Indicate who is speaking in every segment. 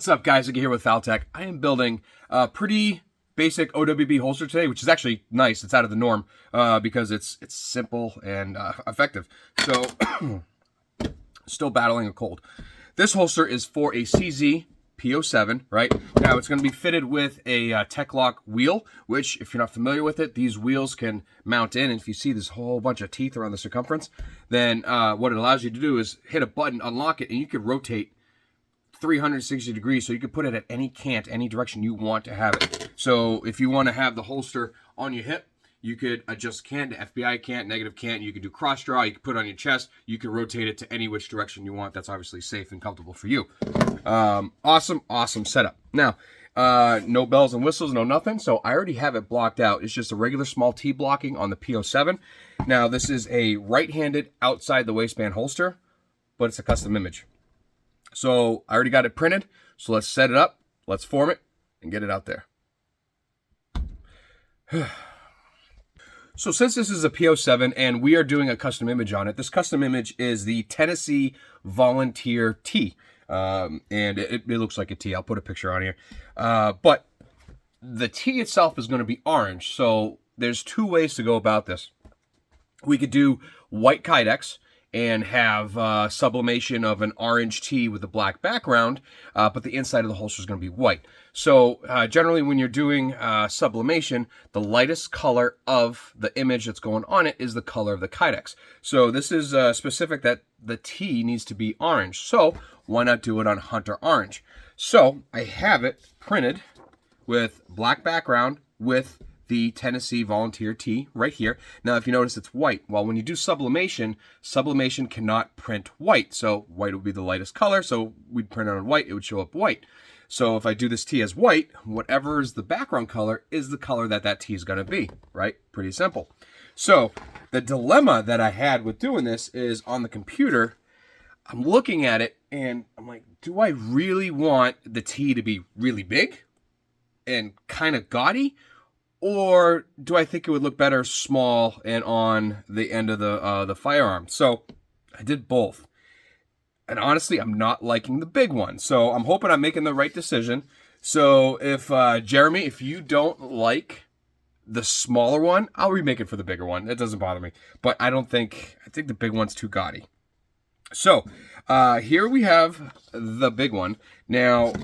Speaker 1: What's up, guys? Again here with FalTac. I am building a pretty basic OWB holster today, which is actually nice. It's out of the norm because it's simple and effective. So, still battling a cold. This holster is for a CZ P07, right? Now, it's going to be fitted with a Tech-Lock wheel, which, if you're not familiar with it, these wheels can mount in. And if you see this whole bunch of teeth around the circumference, then what it allows you to do is hit a button, unlock it, and you can rotate 360 degrees, so you can put it at any cant, any direction you want to have it. So if you want to have the holster on your hip, you could adjust cant to FBI cant, negative cant. You could do cross draw. You could put it on your chest. You can rotate it to any which direction you want. That's obviously safe and comfortable for you. Awesome setup. Now, no bells and whistles, no nothing. So I already have it blocked out. It's just a regular small T blocking on the P07. Now, this is a right-handed outside the waistband holster, but it's a custom image. So I already got it printed, so let's set it up, let's form it, and get it out there. So since this is a P07 and we are doing a custom image on it, this custom image is the Tennessee Volunteer T. And it looks like a T. I'll put a picture on here. But the T itself is going to be orange, so there's two ways to go about this. We could do white Kydex and have sublimation of an orange tee with a black background, but the inside of the holster is going to be white. So generally when you're doing sublimation, the lightest color of the image that's going on it is the color of the Kydex. So this is specific that the tee needs to be orange. So why not do it on Hunter Orange? So I have it printed with black background with the Tennessee Volunteer T right here. Now, if you notice, it's white. Well, when you do sublimation, sublimation cannot print white. So white would be the lightest color. So we'd print it on white. It would show up white. So if I do this T as white, whatever is the background color is the color that that T is going to be, right? Pretty simple. So the dilemma that I had with doing this is on the computer, I'm looking at it and I'm like, do I really want the T to be really big and kind of gaudy? Or do I think it would look better small and on the end of the firearm? So I did both. And honestly, I'm not liking the big one. So I'm hoping I'm making the right decision. So if, Jeremy, if you don't like the smaller one, I'll remake it for the bigger one. It doesn't bother me. But I think the big one's too gaudy. So here we have the big one. Now,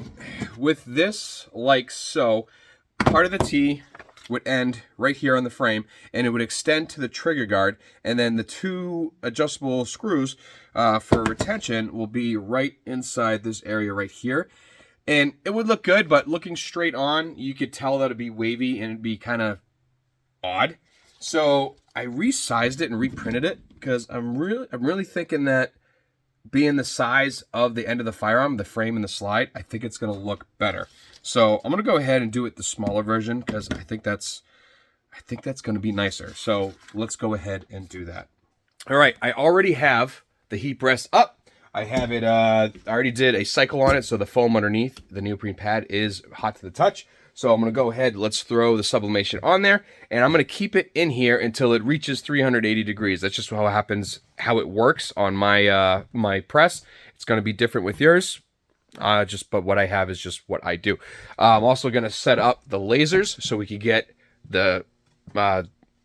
Speaker 1: with this, like so, part of the T would end right here on the frame, and it would extend to the trigger guard, and then the two adjustable screws for retention will be right inside this area right here. And it would look good, but looking straight on, you could tell that it'd be wavy and it'd be kind of odd. So I resized it and reprinted it because I'm really thinking that being the size of the end of the firearm, the frame and the slide, I think it's going to look better. So I'm going to go ahead and do it the smaller version because I think that's going to be nicer. So let's go ahead and do that. All right, I already have the heat press up. I have it, I already did a cycle on it, so the foam underneath the neoprene pad is hot to the touch. So I'm going to go ahead, let's throw the sublimation on there, and I'm going to keep it in here until it reaches 380 degrees. That's just how it works on my my press. It's going to be different with yours. But what I have is just what I do. I'm also going to set up the lasers so we can get the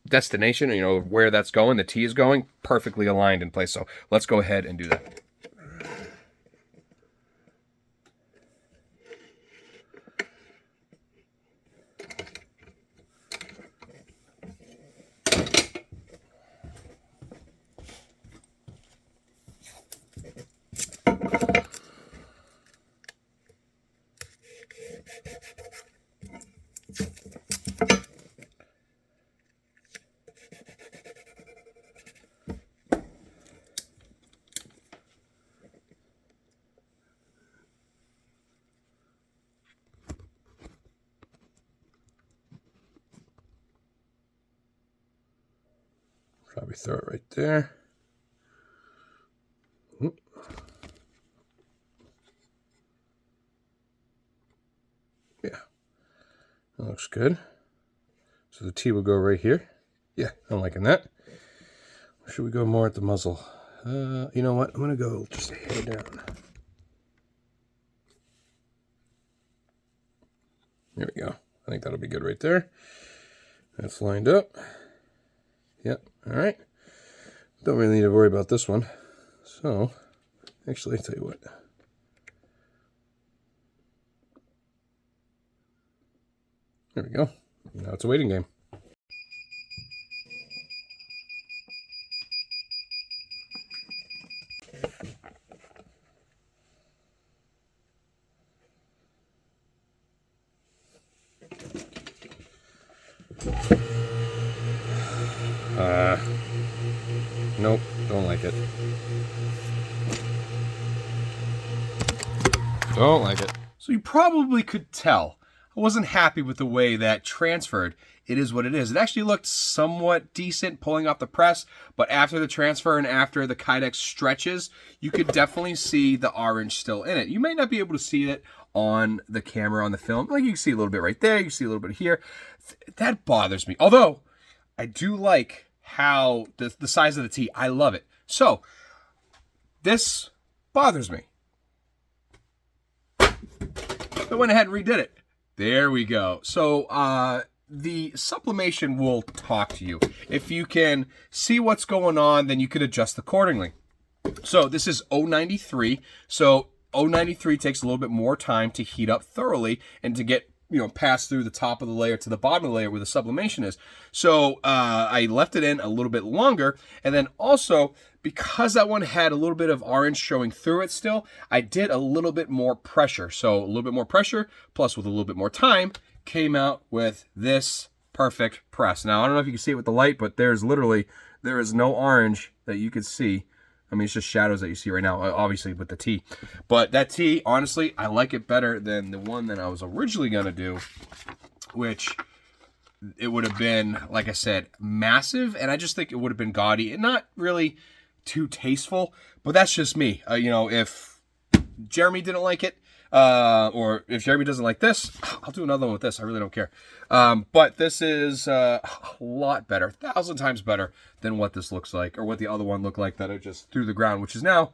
Speaker 1: destination, you know, where that's going, the T is going, perfectly aligned in place. So let's go ahead and do that. Probably throw it right there. Yeah, that looks good. So the T will go right here. Yeah, I'm liking that. Or should we go more at the muzzle? You know what? I'm going to go just a hair down. There we go. I think that'll be good right there. That's lined up. Yep, all right. Don't really need to worry about this one. So, actually, I'll tell you what. There we go. Now it's a waiting game. Nope, don't like it. Don't like it. So you probably could tell I wasn't happy with the way that transferred. It is what it is. It actually looked somewhat decent pulling off the press, but after the transfer and after the Kydex stretches, you could definitely see the orange still in it. You may not be able to see it on the camera, on the film. Like you can see a little bit right there, you see a little bit here. That bothers me. Although, I do like how the size of the T, I love it. So, this bothers me. I went ahead and redid it. There we go. So, the sublimation will talk to you. If you can see what's going on, then you could adjust accordingly. So, this is 093. So, 093 takes a little bit more time to heat up thoroughly and to get, you know, pass through the top of the layer to the bottom of the layer where the sublimation is. So I left it in a little bit longer, and then also because that one had a little bit of orange showing through it still, I did a little bit more pressure. So a little bit more pressure plus with a little bit more time came out with this perfect press. Now I don't know if you can see it with the light, but there is no orange that you could see. I mean, it's just shadows that you see right now, obviously, with the T. But that T, honestly, I like it better than the one that I was originally going to do, which it would have been, like I said, massive. And I just think it would have been gaudy and not really too tasteful. But that's just me. You know, if Jeremy didn't like it, or if Jeremy doesn't like this, I'll do another one with this. I really don't care. But this is a lot better, 1,000 times better than what this looks like, or what the other one looked like that I just threw the ground, which is now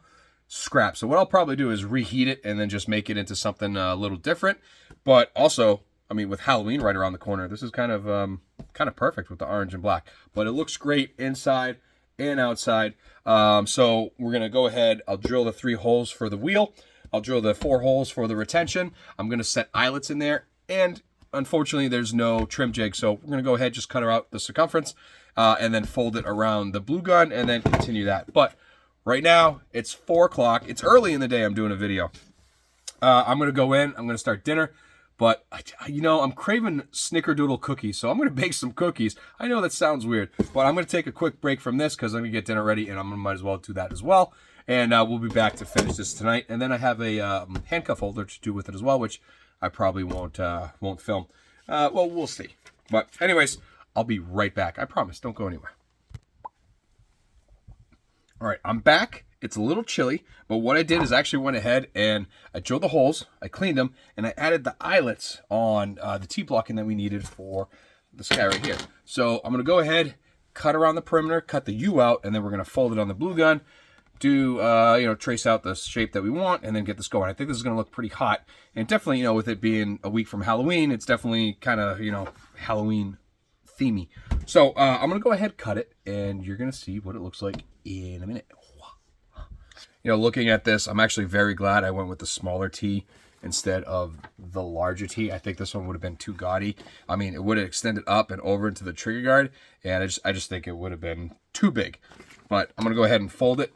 Speaker 1: scrap. So what I'll probably do is reheat it and then just make it into something a little different. But also, I mean, with Halloween right around the corner, this is kind of perfect with the orange and black. But it looks great inside and outside. So we're gonna go ahead. I'll drill the 3 holes for the wheel. I'll drill the 4 holes for the retention. I'm going to set eyelets in there. And unfortunately, there's no trim jig. So we're going to go ahead, just cut out the circumference, and then fold it around the blue gun and then continue that. But right now, it's 4 o'clock. It's early in the day I'm doing a video. I'm going to go in. I'm going to start dinner. But, you know, I'm craving snickerdoodle cookies. So I'm going to bake some cookies. I know that sounds weird. But I'm going to take a quick break from this because I'm going to get dinner ready. And might as well do that as well. And we'll be back to finish this tonight. And then I have a handcuff holder to do with it as well, which I probably won't film. Well, we'll see. But anyways, I'll be right back. I promise. Don't go anywhere. All right, I'm back. It's a little chilly, but what I did is I actually went ahead and I drilled the holes, I cleaned them, and I added the eyelets on the T-blocking that we needed for this guy right here. So I'm going to go ahead, cut around the perimeter, cut the U out, and then we're going to fold it on the blue gun. Do, you know, trace out the shape that we want and then get this going. I think this is going to look pretty hot. And definitely, you know, with it being a week from Halloween, it's definitely kind of, you know, Halloween themey. So I'm going to go ahead, cut it, and you're going to see what it looks like in a minute. You know, looking at this, I'm actually very glad I went with the smaller T instead of the larger T. I think this one would have been too gaudy. I mean, it would have extended up and over into the trigger guard, and I just think it would have been too big. But I'm going to go ahead and fold it.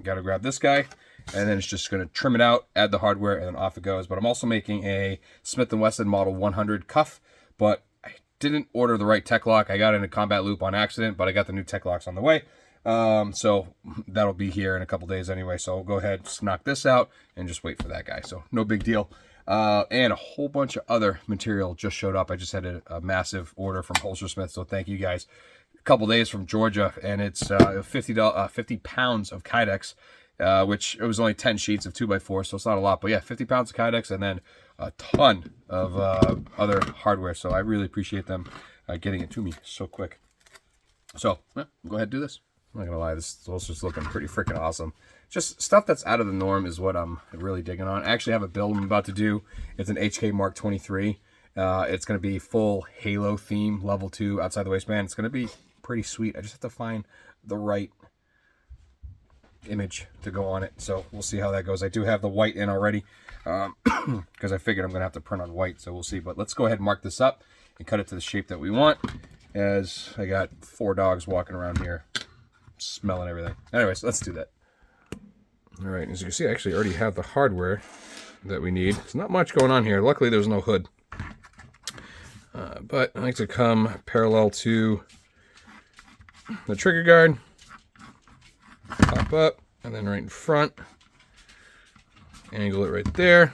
Speaker 1: Got to grab this guy, and then it's just going to trim it out, add the hardware, and then off it goes. But I'm also making a Smith & Wesson Model 100 cuff, but I didn't order the right tech lock. I got in a combat loop on accident, but I got the new tech locks on the way. So that'll be here in a couple days anyway. So I'll go ahead, just knock this out, and just wait for that guy. So no big deal. And a whole bunch of other material just showed up. I just had a massive order from Holster Smith, so thank you guys. A couple days from Georgia, and it's 50 pounds of Kydex, which it was only 10 sheets of 2x4, so it's not a lot. But yeah, 50 pounds of Kydex, and then a ton of other hardware. So I really appreciate them getting it to me so quick. So yeah, go ahead and do this. I'm not gonna lie, this is just looking pretty freaking awesome. Just stuff that's out of the norm is what I'm really digging on. I actually have a build I'm about to do. It's an HK Mark 23, It's going to be full Halo theme, level 2, outside the waistband. It's going to be pretty sweet. I just have to find the right image to go on it, so we'll see how that goes. I do have the white in already, because I figured I'm going to have to print on white, so we'll see. But let's go ahead and mark this up and cut it to the shape that we want, as I got 4 dogs walking around here smelling everything. Anyways, let's do that. All right, as you can see, I actually already have the hardware that we need. There's not much going on here. Luckily, there's no hood. But I like to come parallel to the trigger guard, pop up, and then right in front, angle it right there.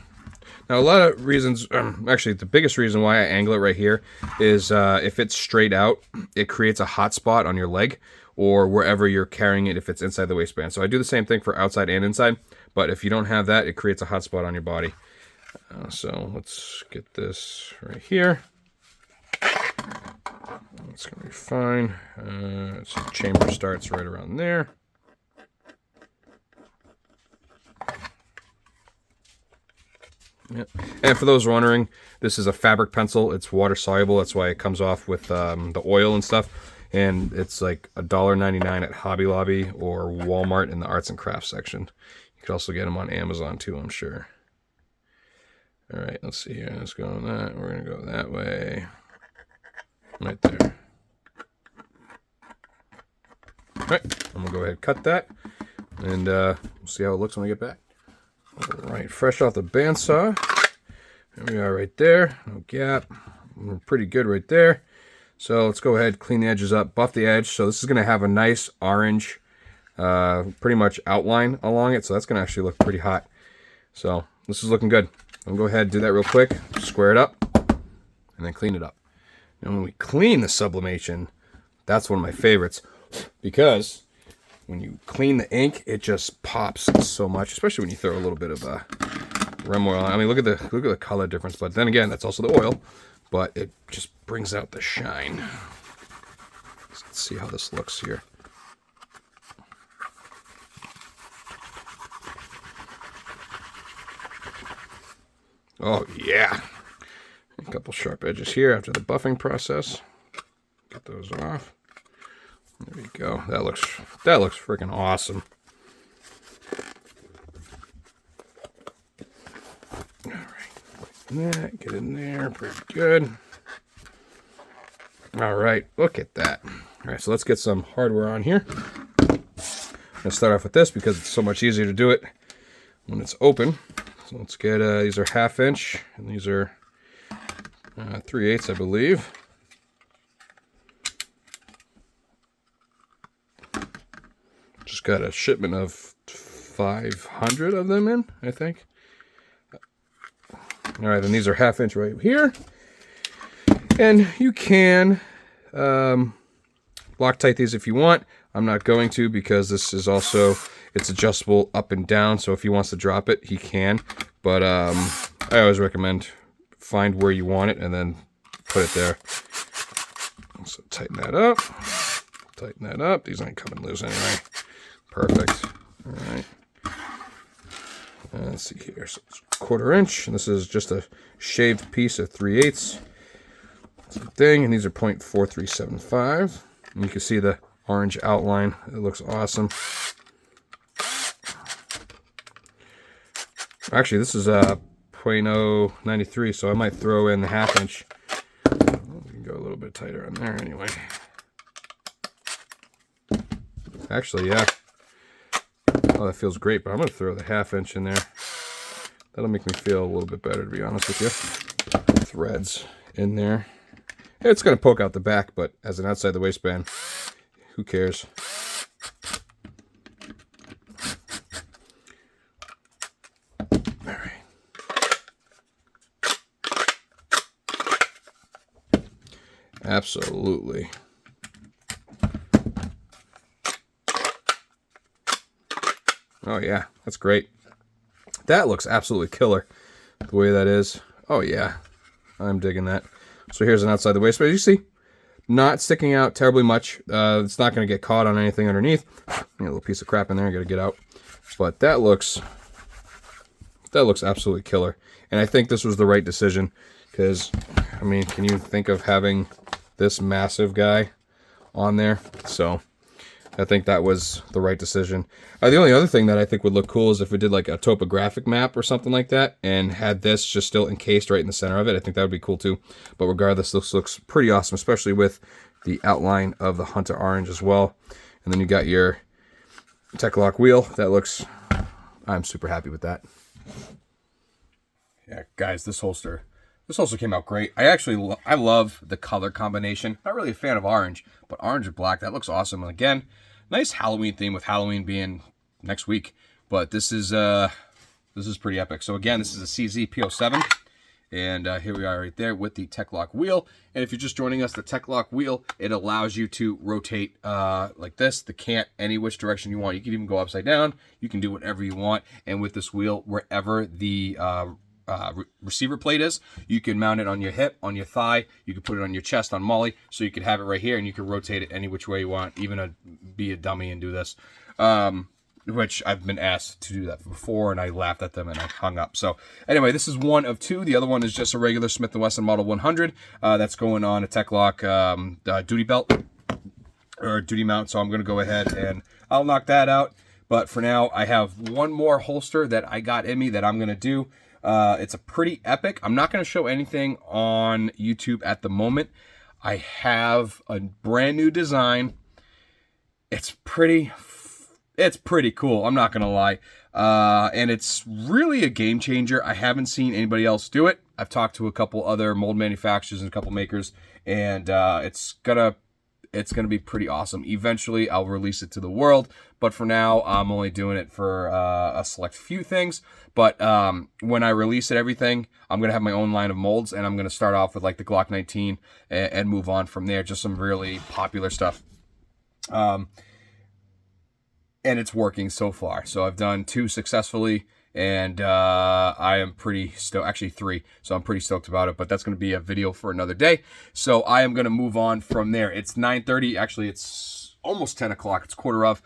Speaker 1: Now, a lot of reasons, actually the biggest reason why I angle it right here is if it's straight out, it creates a hot spot on your leg or wherever you're carrying it if it's inside the waistband. So I do the same thing for outside and inside, but if you don't have that, it creates a hot spot on your body. So let's get this right here. It's going to be fine. So the chamber starts right around there. Yep. And for those wondering, this is a fabric pencil. It's water soluble. That's why it comes off with the oil and stuff. And it's like $1.99 at Hobby Lobby or Walmart in the arts and crafts section. You could also get them on Amazon too, I'm sure. All right, let's see here. Let's go on that. We're going to go that way. Right there. All right, I'm going to go ahead and cut that. And we'll see how it looks when I get back. All right, fresh off the bandsaw. There we are right there. No gap. We're pretty good right there. So let's go ahead, clean the edges up, buff the edge. So this is going to have a nice orange pretty much outline along it. So that's going to actually look pretty hot. So this is looking good. I'm going to go ahead and do that real quick. Square it up and then clean it up. And when we clean the sublimation, that's one of my favorites because when you clean the ink, it just pops so much, especially when you throw a little bit of rem oil on. I mean, look at the color difference. But then again, that's also the oil, but it just brings out the shine. So let's see how this looks here. Oh yeah, a couple sharp edges here after the buffing process. Get those off. There we go. That looks freaking awesome. All right, get in there, pretty good. All right, look at that. All right, so let's get some hardware on here. I'm gonna start off with this because it's so much easier to do it when it's open. So let's get these are 1/2 inch, and these are 3/8, I believe. Just got a shipment of 500 of them in, I think. All right, and these are 1/2 inch right here. And you can Loctite these if you want. I'm not going to because this is also, it's adjustable up and down. So if he wants to drop it, he can. But I always recommend find where you want it and then put it there. So tighten that up. Tighten that up. These aren't coming loose anyway. Perfect. All right. Let's see here. So it's 1/4 inch. And this is just a shaved piece of 3/8. Same thing. And these are 0.4375. And you can see the orange outline. It looks awesome. Actually, this is a 0.093, so I might throw in the 1/2 inch. We can go a little bit tighter on there anyway. Actually, yeah. Oh, that feels great, but I'm going to throw the 1/2 inch in there. That'll make me feel a little bit better, to be honest with you. Threads in there. It's going to poke out the back, but as an outside the waistband, who cares? All right. Absolutely. Oh yeah, that's great. That looks absolutely killer, the way that is. Oh yeah, I'm digging that. So here's an outside the waistband. You see, not sticking out terribly much. It's not going to get caught on anything underneath. A little piece of crap in there I got to get out. But that looks absolutely killer. And I think this was the right decision because, I mean, can you think of having this massive guy on there? So I think that was the right decision. The only other thing that I think would look cool is if we did like a topographic map or something like that and had this just still encased right in the center of it. I think that would be cool too. But regardless, this looks pretty awesome, especially with the outline of the Hunter Orange as well. And then you got your Tech-Lock wheel. That looks, I'm super happy with that. Yeah, guys, this holster came out great. I love the color combination. Not really a fan of orange, but orange and black, that looks awesome. And again, nice Halloween theme with Halloween being next week. But this is pretty epic. So again, this is a CZ P07. And here we are right there with the Tech-Lock wheel. And if you're just joining us, the Tech-Lock wheel, it allows you to rotate like this, the cant, any which direction you want. You can even go upside down. You can do whatever you want. And with this wheel, wherever the receiver plate is, you can mount it on your hip, on your thigh. You can put it on your chest on Molly, so you can have it right here, and you can rotate it any which way you want, even be a dummy and do this, which I've been asked to do that before, and I laughed at them and I hung up. So anyway, this is one of two. The other one is just a regular Smith & Wesson Model 100 that's going on a Tech-Lock duty belt or duty mount. So I'm going to go ahead and I'll knock that out. But for now, I have one more holster that I got in me that I'm going to do. It's a pretty epic. I'm not going to show anything on YouTube at the moment. I have a brand new design. It's pretty cool. I'm not going to lie. And it's really a game changer. I haven't seen anybody else do it. I've talked to a couple other mold manufacturers and a couple makers, and it's gonna be pretty awesome. Eventually, I'll release it to the world, but for now, I'm only doing it for a select few things. But when I release it, everything, I'm going to have my own line of molds, and I'm going to start off with like the Glock 19 and move on from there, just some really popular stuff. And it's working so far. So I've done 2 successfully, and I am pretty stoked, actually 3, so I'm pretty stoked about it, but that's going to be a video for another day. So I am going to move on from there. It's 9:30, actually it's almost 10 o'clock, it's quarter of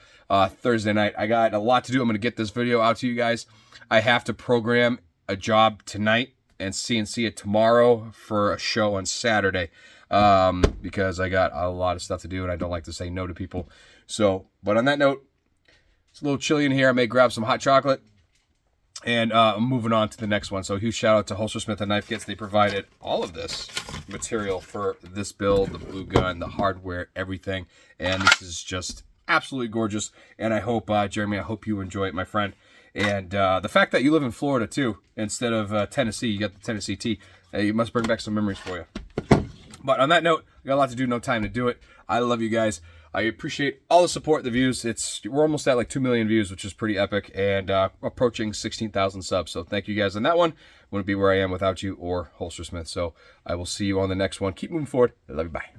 Speaker 1: Thursday night. I got a lot to do. I'm going to get this video out to you guys. I have to program a job tonight and CNC it tomorrow for a show on Saturday, because I got a lot of stuff to do and I don't like to say no to people. So, but on that note, it's a little chilly in here. I may grab some hot chocolate. And I'm moving on to the next one. So huge shout out to Holstersmith and Knife Kits. They provided all of this material for this build, the blue gun, the hardware, everything. And this is just absolutely gorgeous. And I hope, Jeremy, I hope you enjoy it, my friend. And the fact that you live in Florida too, instead of Tennessee, you got the Tennessee tea. You must bring back some memories for you. But on that note, I got a lot to do, no time to do it. I love you guys. I appreciate all the support, the views. We're almost at like 2 million views, which is pretty epic, and approaching 16,000 subs. So thank you guys on that one. Wouldn't be where I am without you or Holstersmith. So I will see you on the next one. Keep moving forward. I love you. Bye.